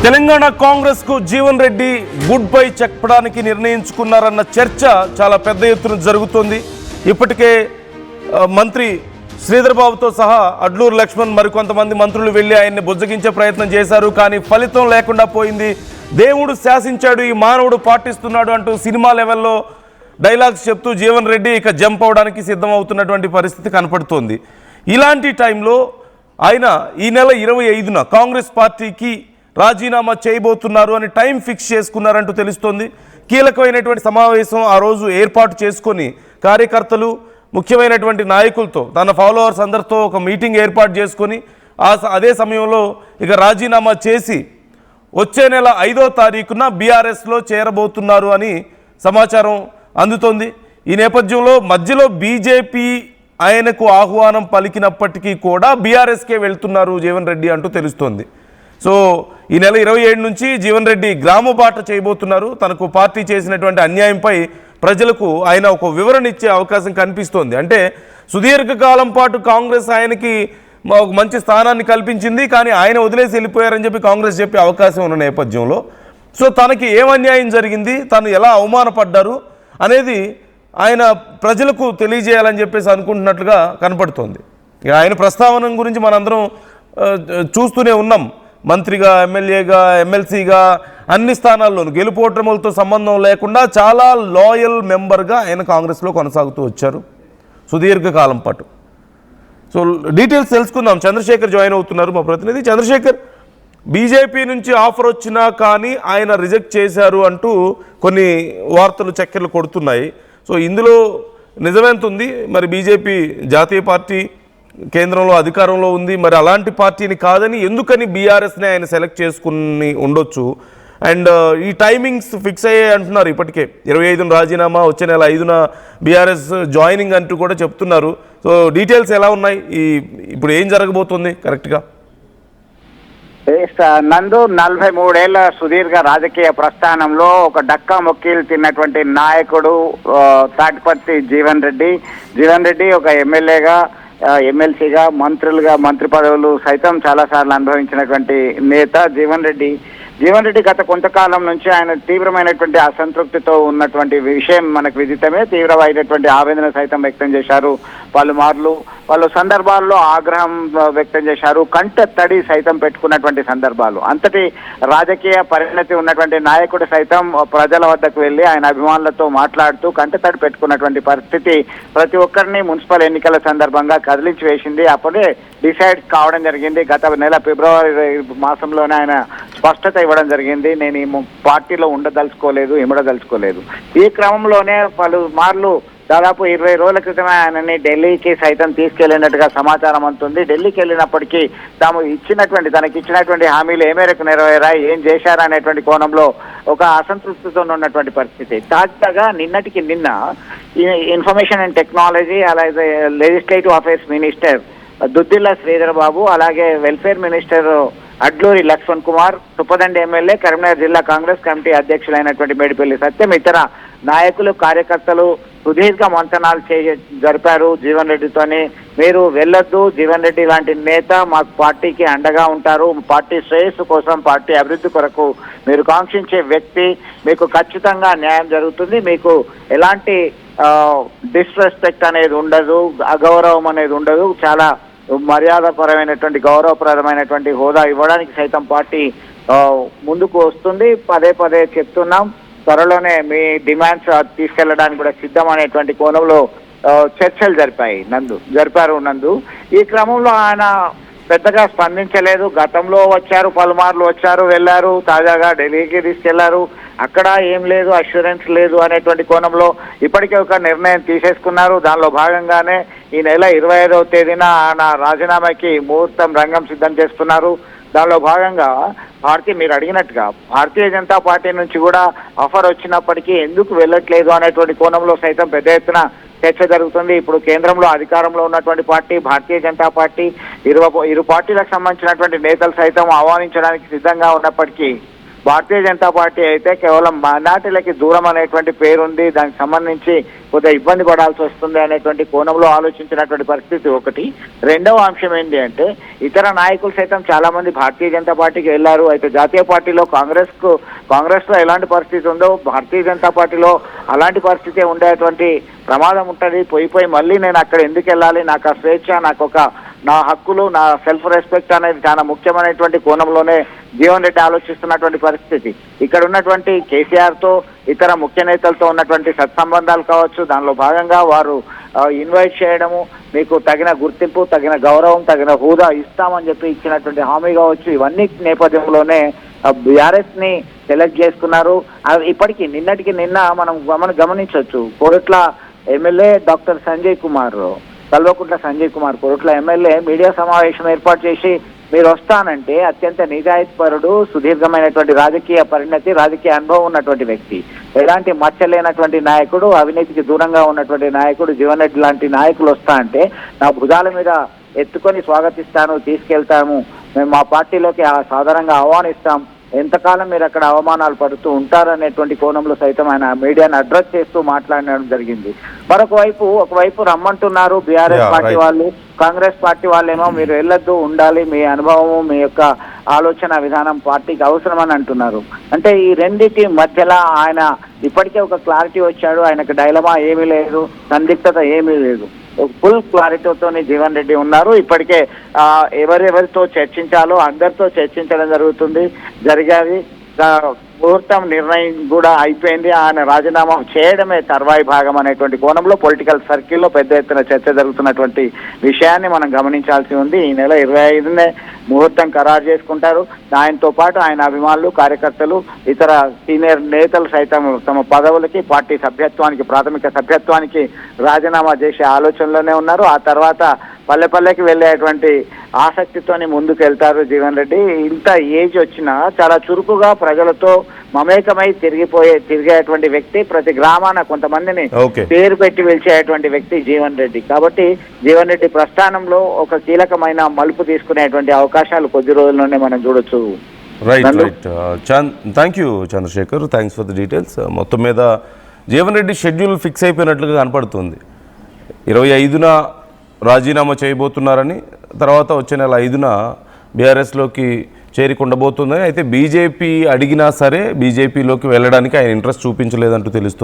తెలంగాణ కాంగ్రెస్ కు Jeevan Reddy good bye చెప్పడానికి నిర్ణయించుకున్నారన్న చర్చ చాలా పెద్ద ఎత్తున జరుగుతోంది. ఇప్పటికే మంత్రి శ్రీధర్ బాబుతో సహా అడ్లూరు లక్ష్మణ్ మరికొంతమంది మంత్రులు వెళ్ళి ఆయన్ని బుజ్జగించే ప్రయత్నం చేశారు. కానీ ఫలితం లేకుండా పోయింది. దేవుడు శాసించాడు, ఈ మానవుడు పాటిస్తున్నాడు అంటూ సినిమా లెవెల్లో డైలాగ్స్ చెప్తూ జీవన్ రెడ్డి ఇక జంప్ అవడానికి సిద్ధమవుతున్నటువంటి పరిస్థితి కనపడుతోంది. ఇలాంటి టైంలో ఆయన ఈ నెల 25న కాంగ్రెస్ పార్టీకి రాజీనామా చేయబోతున్నారు అని టైం ఫిక్స్ చేసుకున్నారంటూ తెలుస్తోంది. కీలకమైనటువంటి సమావేశం ఆ రోజు ఏర్పాటు చేసుకొని కార్యకర్తలు ముఖ్యమైనటువంటి నాయకులతో తన ఫాలోవర్స్ అందరితో ఒక మీటింగ్ ఏర్పాటు చేసుకొని అదే సమయంలో ఇక రాజీనామా చేసి వచ్చే నెల 5వ తారీఖున బీఆర్ఎస్లో చేరబోతున్నారు అని సమాచారం అందుతోంది. ఈ నేపథ్యంలో మధ్యలో బీజేపీ ఆయనకు ఆహ్వానం పలికినప్పటికీ కూడా బీఆర్ఎస్కే వెళ్తున్నారు జీవన్ రెడ్డి అంటూ తెలుస్తోంది. సో ఈ నెల 27 నుంచి జీవన్ రెడ్డి గ్రామ బాట చేయబోతున్నారు. తనకు పార్టీ చేసినటువంటి అన్యాయంపై ప్రజలకు ఆయన ఒక వివరణ ఇచ్చే అవకాశం కనిపిస్తోంది. అంటే సుదీర్ఘకాలం పాటు కాంగ్రెస్ ఆయనకి ఒక మంచి స్థానాన్ని కల్పించింది, కానీ ఆయన వదిలేసి వెళ్ళిపోయారని చెప్పి కాంగ్రెస్ చెప్పే అవకాశం ఉన్న నేపథ్యంలో సో తనకి ఏం అన్యాయం జరిగింది, తను ఎలా అవమానపడ్డారు అనేది ఆయన ప్రజలకు తెలియజేయాలని చెప్పేసి అనుకుంటున్నట్లుగా కనపడుతోంది. ఇక ఆయన ప్రస్తావన గురించి మనందరం చూస్తూనే ఉన్నాం. మంత్రిగా, ఎమ్మెల్యేగా, ఎమ్మెల్సీగా అన్ని స్థానాల్లోనూ గెలుపోటములతో సంబంధం లేకుండా చాలా లాయల్ మెంబర్గా ఆయన కాంగ్రెస్లో కొనసాగుతూ వచ్చారు సుదీర్ఘకాలం పాటు. సో డీటెయిల్స్ తెలుసుకుందాం. చంద్రశేఖర్ జాయిన్ అవుతున్నారు, మా ప్రతినిధి. చంద్రశేఖర్, బీజేపీ నుంచి ఆఫర్ వచ్చినా కానీ ఆయన రిజెక్ట్ చేశారు అంటూ కొన్ని వార్తలు చక్కెర్లు కొడుతున్నాయి. సో ఇందులో నిజమెంత ఉంది? మరి బీజేపీ జాతీయ పార్టీ కేంద్రంలో అధికారంలో ఉంది, మరి అలాంటి పార్టీని కాదని ఎందుకని బీఆర్ఎస్ని ఆయన సెలెక్ట్ చేసుకుని ఉండొచ్చు? అండ్ ఈ టైమింగ్స్ ఫిక్స్ అయ్యాయి అంటున్నారు. ఇప్పటికే 25న రాజీనామా, వచ్చే నెల 5న బీఆర్ఎస్ జాయినింగ్ అంటూ కూడా చెప్తున్నారు. సో డీటెయిల్స్ ఎలా ఉన్నాయి? ఇప్పుడు ఏం జరగబోతుంది కరెక్ట్గా? నందు 43 ఏళ్ల సుదీర్ఘ రాజకీయ ప్రస్థానంలో ఒక డక్కా మొక్కీలు తిన్నటువంటి నాయకుడు తాటిపర్తి జీవన్ రెడ్డి ఒక ఎమ్మెల్యేగా, ఎమ్మెల్సీగా, మంత్రి పదవులు సైతం చాలాసార్లు అనుభవించినటువంటి నేత జీవన్ రెడ్డి గత కొంతకాలం నుంచి ఆయన తీవ్రమైనటువంటి అసంతృప్తితో ఉన్నటువంటి విషయం మనకు విదితమే. తీవ్రమైనటువంటి ఆవేదన సైతం వ్యక్తం చేశారు. పలు సందర్భాల్లో ఆగ్రహం వ్యక్తం చేశారు. కంట తడి సైతం పెట్టుకున్నటువంటి సందర్భాలు. అంతటి రాజకీయ పరిణతి ఉన్నటువంటి నాయకుడు సైతం ప్రజల వద్దకు వెళ్ళి ఆయన అభిమానులతో మాట్లాడుతూ కంట తడి పెట్టుకున్నటువంటి పరిస్థితి ప్రతి ఒక్కరిని మున్సిపల్ ఎన్నికల సందర్భంగా కదిలించి వేసింది. అప్పుడే డిసైడ్ కావడం జరిగింది. గత నెల ఫిబ్రవరి మాసంలోనే ఆయన స్పష్టత ఇవ్వడం జరిగింది. నేను ఈ పార్టీలో ఇమడదలుచుకోలేదు. ఈ క్రమంలోనే పలుమార్లు దాదాపు 20 రోజుల క్రితమే ఆయనని ఢిల్లీకి సైతం తీసుకెళ్లినట్టుగా సమాచారం అందుతుంది. ఢిల్లీకి వెళ్ళినప్పటికీ తనకి ఇచ్చినటువంటి హామీలు ఏ మేరకు నెరవేరాయి, ఏం చేశారా అనేటువంటి కోణంలో ఒక అసంతృప్తితో ఉన్నటువంటి పరిస్థితి. తాజాగా నిన్నటికి నిన్న ఇన్ఫర్మేషన్ అండ్ టెక్నాలజీ, అలాగే legislative affairs minister Duddilla Sridhar Babu, అలాగే welfare minister Adluri Laxman Kumar, Choppadandi MLA, Karimnagar జిల్లా కాంగ్రెస్ కమిటీ అధ్యక్షులైనటువంటి మేడిపల్లి సత్యం, ఇతర నాయకులు, కార్యకర్తలు సుదీర్ఘ మంతనాలు జరిపారు జీవన్ రెడ్డితోని. మీరు వెళ్ళొద్దు, జీవన్ రెడ్డి లాంటి నేత మాకు పార్టీకి అండగా ఉంటారు, పార్టీ శ్రేయస్సు కోసం, పార్టీ అభివృద్ధి కొరకు మీరు కాంక్షించే వ్యక్తి, మీకు ఖచ్చితంగా న్యాయం జరుగుతుంది, మీకు ఎలాంటి డిస్రెస్పెక్ట్ అనేది ఉండదు, అగౌరవం అనేది ఉండదు, చాలా మర్యాదపరమైనటువంటి గౌరవప్రదమైనటువంటి హోదా ఇవ్వడానికి సైతం పార్టీ ముందుకు వస్తుంది. పదే చెప్తున్నాం, త్వరలోనే మీ డిమాండ్స్ తీసుకెళ్లడానికి కూడా సిద్ధం అనేటువంటి కోణంలో చర్చలు జరిపారు నందు. ఈ క్రమంలో ఆయన పెద్దగా స్పందించలేదు. గతంలో వచ్చారు, పలుమార్లు వెళ్ళారు, తాజాగా ఢిల్లీకి తీసుకెళ్లారు. అక్కడ ఏం లేదు, అష్యూరెన్స్ లేదు అనేటువంటి కోణంలో ఇప్పటికే ఒక నిర్ణయం తీసేసుకున్నారు. దానిలో భాగంగానే ఈ నెల 25వ తేదీన ఆయన రాజీనామాకి ముహూర్తం రంగం సిద్ధం చేస్తున్నారు. దానిలో భాగంగా మీరు అడిగినట్టుగా భారతీయ జనతా పార్టీ నుంచి కూడా ఆఫర్ వచ్చినప్పటికీ ఎందుకు వెళ్ళట్లేదు అనేటువంటి కోణంలో సైతం పెద్ద ఎత్తున చర్చ జరుగుతుంది. ఇప్పుడు కేంద్రంలో అధికారంలో ఉన్నటువంటి పార్టీ భారతీయ జనతా పార్టీ, ఇరు పార్టీలకు సంబంధించినటువంటి నేతలు సైతం ఆహ్వానించడానికి సిద్ధంగా ఉన్నప్పటికీ భారతీయ జనతా పార్టీ అయితే కేవలం మైనార్టీలకి దూరం అనేటువంటి పేరుంది, దానికి సంబంధించి కొద్దిగా ఇబ్బంది పడాల్సి వస్తుంది అనేటువంటి కోణంలో ఆలోచించినటువంటి పరిస్థితి ఒకటి. రెండవ అంశం ఏంటి అంటే ఇతర నాయకులు సైతం చాలా మంది భారతీయ జనతా పార్టీకి వెళ్ళారు. అయితే జాతీయ పార్టీలో కాంగ్రెస్లో ఎలాంటి పరిస్థితి ఉందో భారతీయ జనతా పార్టీలో అలాంటి పరిస్థితి ఉండేటువంటి ప్రమాదం ఉంటుంది. పోయి మళ్ళీ నేను అక్కడ ఎందుకు వెళ్ళాలి, నాకు ఆ స్వేచ్ఛ, నా హక్కులు, నా సెల్ఫ్ రెస్పెక్ట్ అనేది చాలా ముఖ్యమైనటువంటి కోణంలోనే జీవన్ రెడ్డి ఆలోచిస్తున్నటువంటి పరిస్థితి. ఇక్కడ ఉన్నటువంటి కేసీఆర్తో ఇతర ముఖ్య నేతలతో ఉన్నటువంటి సత్సంబంధాలు కావచ్చు, దానిలో భాగంగా వారు ఇన్వైట్ చేయడము, మీకు తగిన గుర్తింపు, తగిన గౌరవం, తగిన హోదా ఇస్తామని చెప్పి ఇచ్చినటువంటి హామీ కావచ్చు, ఇవన్నీ నేపథ్యంలోనే బీఆర్ఎస్ ని సెలెక్ట్ చేసుకున్నారు. ఇప్పటికీ నిన్న మనం గమనించవచ్చు, Korutla MLA doctor Sanjay Kumar, Kalvakuntla Sanjay Kumar Korutla MLA media సమావేశం ఏర్పాటు చేసి మీరు వస్తానంటే అత్యంత నిజాయితీపరుడు, సుదీర్ఘమైనటువంటి రాజకీయ పరిణతి, రాజకీయ అనుభవం ఉన్నటువంటి వ్యక్తి, ఎలాంటి మచ్చలేనటువంటి నాయకుడు, అవినీతికి దూరంగా ఉన్నటువంటి నాయకుడు జీవన్ రెడ్డి లాంటి నాయకులు వస్తా అంటే నా భుజాల మీద ఎత్తుకొని స్వాగతిస్తాను, తీసుకెళ్తాము, మేము మా పార్టీలోకి సాధారణంగా ఆహ్వానిస్తాం, ఎంతకాలం మీరు అక్కడ అవమానాలు పడుతూ ఉంటారనేటువంటి కోణంలో సైతం ఆయన మీడియాను అడ్రస్ చేస్తూ మాట్లాడడం జరిగింది. ఒకవైపు రమ్మంటున్నారు బీఆర్ఎస్ పార్టీ వాళ్ళు, కాంగ్రెస్ పార్టీ వాళ్ళేమో మీరు వెళ్ళొద్దు, ఉండాలి, మీ అనుభవము, మీ యొక్క ఆలోచన విధానం పార్టీకి అవసరమని అంటున్నారు. అంటే ఈ రెండింటి మధ్యలో ఆయన ఇప్పటికే ఒక క్లారిటీ వచ్చాడు, ఆయనకు డైలమా ఏమీ లేదు, సందిగ్ధత ఏమీ లేదు, ఫుల్ క్లారిటీతో జీవన్ రెడ్డి ఉన్నారు. ఇప్పటికే ఎవరెవరితో చర్చించాలో అందరితో చర్చించడం జరిగేది. ముహూర్తం నిర్ణయం కూడా అయిపోయింది. ఆయన రాజీనామా చేయడమే తర్వాయి భాగం అనేటువంటి కోణంలో పొలిటికల్ సర్కిల్లో పెద్ద ఎత్తున చర్చ జరుగుతున్నటువంటి విషయాన్ని మనం గమనించాల్సి ఉంది. ఈ నెల 25నే ముహూర్తం ఖరారు చేసుకుంటారు. ఆయనతో పాటు ఆయన అభిమానులు, కార్యకర్తలు, ఇతర సీనియర్ నేతలు సైతం తమ పదవులకి, పార్టీ సభ్యత్వానికి, ప్రాథమిక సభ్యత్వానికి రాజీనామా చేసే ఆలోచనలోనే ఉన్నారు. ఆ తర్వాత పల్లెకి వెళ్ళేటువంటి ఆసక్తితోని ముందుకు వెళ్తారు జీవన్ రెడ్డి. ఇంత ఏజ్ వచ్చినా చాలా చురుకుగా ప్రజలతో మమేకమై తిరిగేటువంటి వ్యక్తి, ప్రతి గ్రామాన కొంతమందిని పేరు పెట్టి పిలిచేటువంటి వ్యక్తి జీవన్ రెడ్డి. కాబట్టి జీవన్ రెడ్డి ప్రస్థానంలో ఒక కీలకమైన మలుపు తీసుకునేటువంటి అవకాశాలు కొద్ది రోజుల్లోనే మనం చూడొచ్చు. Right. Thank you Chandrashekar, thanks for the details. మొత్తం మీద జీవన్ రెడ్డి షెడ్యూల్ ఫిక్స్ అయిపోయినట్లుగా కనపడుతుంది. 25న రాజీనామా చేయబోతున్నారని, తర్వాత వచ్చే నెల 5న బీఆర్ఎస్లోకి చేరికొండబోతుందని. అయితే బీజేపీ అడిగినా సరే బీజేపీలోకి వెళ్ళడానికి ఆయన ఇంట్రెస్ట్ చూపించలేదంటూ తెలుస్తుంది.